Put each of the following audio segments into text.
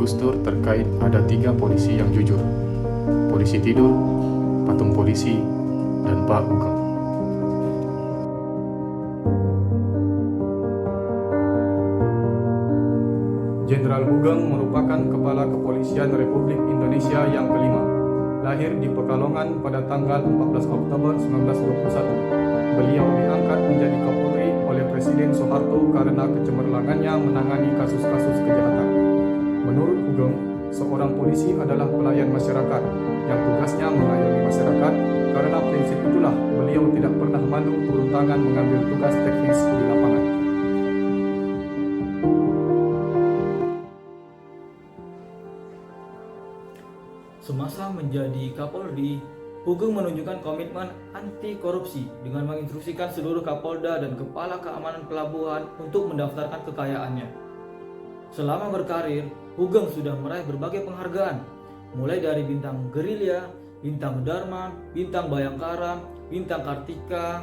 Gus Dur terkait ada 3 polisi yang jujur. Polisi tidur, patung polisi, dan Pak Hugeng. Jenderal Hugeng merupakan Kepala Kepolisian Republik Indonesia yang kelima. Lahir di Pekalongan pada tanggal 14 Oktober 1921. Beliau diangkat menjadi Kapolri oleh Presiden Soeharto karena kecemerlangannya menangani kasus-kasus kejahatan. Menurut Hugeng, seorang polisi adalah pelayan masyarakat yang tugasnya melayani masyarakat. Karena prinsip itulah beliau tidak pernah malu turun tangan mengambil tugas teknis di lapangan. Semasa menjadi Kapolri, Hugeng menunjukkan komitmen anti korupsi dengan menginstruksikan seluruh Kapolda dan Kepala Keamanan Pelabuhan untuk mendaftarkan kekayaannya. Selama berkarir, Hugeng sudah meraih berbagai penghargaan, mulai dari bintang gerilya, bintang Dharma, bintang Bayangkara, bintang Kartika,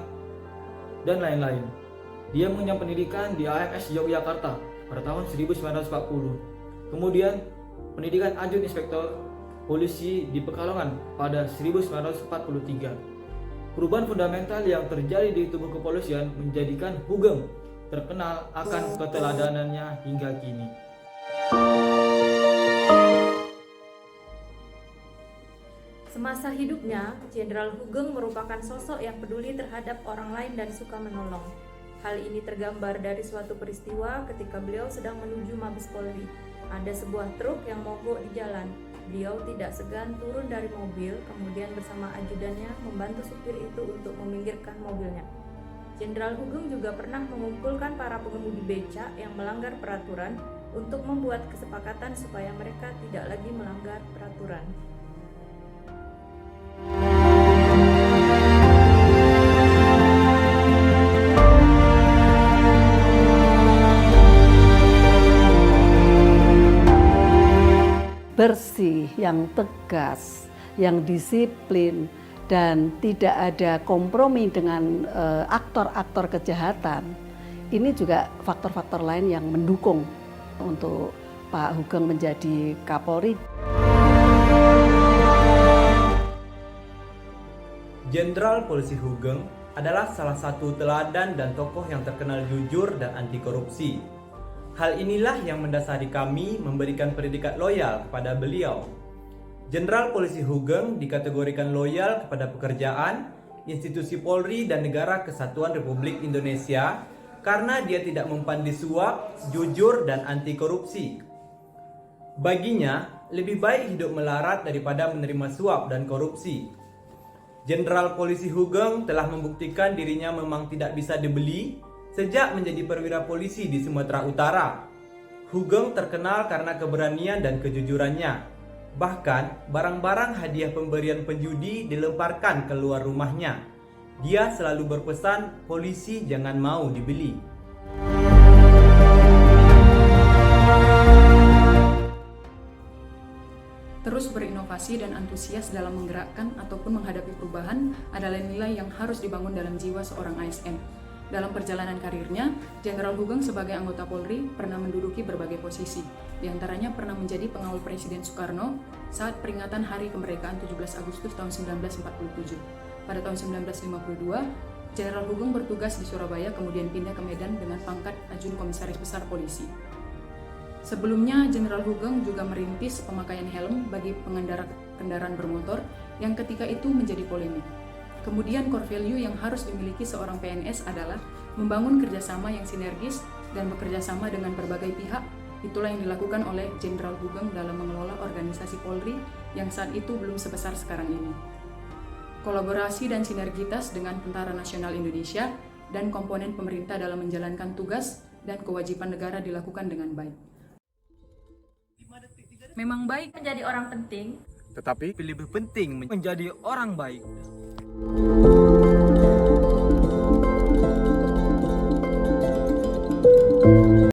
dan lain-lain. Dia mengenyam pendidikan di AMS Yogyakarta pada tahun 1940. Kemudian, pendidikan Adjun Inspektor Polisi di Pekalongan pada 1943. Perubahan fundamental yang terjadi di tubuh kepolisian menjadikan Hugeng terkenal akan keteladanannya hingga kini. Semasa hidupnya, Jenderal Hugeng merupakan sosok yang peduli terhadap orang lain dan suka menolong. Hal ini tergambar dari suatu peristiwa ketika beliau sedang menuju Mabes Polri. Ada sebuah truk yang mogok di jalan. Beliau tidak segan turun dari mobil, kemudian bersama ajudannya membantu supir itu untuk meminggirkan mobilnya. Jenderal Hugeng juga pernah mengumpulkan para pengemudi becak yang melanggar peraturan untuk membuat kesepakatan supaya mereka tidak lagi melanggar peraturan. Bersih, yang tegas, yang disiplin, dan tidak ada kompromi dengan aktor-aktor kejahatan. Ini juga faktor-faktor lain yang mendukung untuk Pak Hugeng menjadi Kapolri. Jenderal Polisi Hugeng adalah salah satu teladan dan tokoh yang terkenal jujur dan anti korupsi. Hal inilah yang mendasari kami memberikan predikat loyal kepada beliau. Jenderal Polisi Hugeng dikategorikan loyal kepada pekerjaan, institusi Polri dan Negara Kesatuan Republik Indonesia karena dia tidak mempandai suap, jujur dan anti korupsi. Baginya, lebih baik hidup melarat daripada menerima suap dan korupsi. Jenderal Polisi Hugeng telah membuktikan dirinya memang tidak bisa dibeli sejak menjadi perwira polisi di Sumatera Utara. Hugeng terkenal karena keberanian dan kejujurannya. Bahkan, barang-barang hadiah pemberian penjudi dilemparkan keluar rumahnya. Dia selalu berpesan, polisi jangan mau dibeli. Terus berinovasi dan antusias dalam menggerakkan ataupun menghadapi perubahan adalah nilai yang harus dibangun dalam jiwa seorang ASN. Dalam perjalanan karirnya, Jenderal Hugeng sebagai anggota Polri pernah menduduki berbagai posisi. Di antaranya pernah menjadi pengawal Presiden Soekarno saat peringatan Hari Kemerdekaan 17 Agustus tahun 1947. Pada tahun 1952, Jenderal Hugeng bertugas di Surabaya kemudian pindah ke Medan dengan pangkat Ajun Komisaris Besar Polisi. Sebelumnya, Jenderal Hugeng juga merintis pemakaian helm bagi pengendara kendaraan bermotor yang ketika itu menjadi polemik. Kemudian core value yang harus dimiliki seorang PNS adalah membangun kerjasama yang sinergis dan bekerja sama dengan berbagai pihak. Itulah yang dilakukan oleh Jenderal Hugeng dalam mengelola organisasi Polri yang saat itu belum sebesar sekarang ini. Kolaborasi dan sinergitas dengan Tentara Nasional Indonesia dan komponen pemerintah dalam menjalankan tugas dan kewajiban negara dilakukan dengan baik. Memang baik Menjadi orang penting, Tetapi Lebih penting Menjadi orang baik.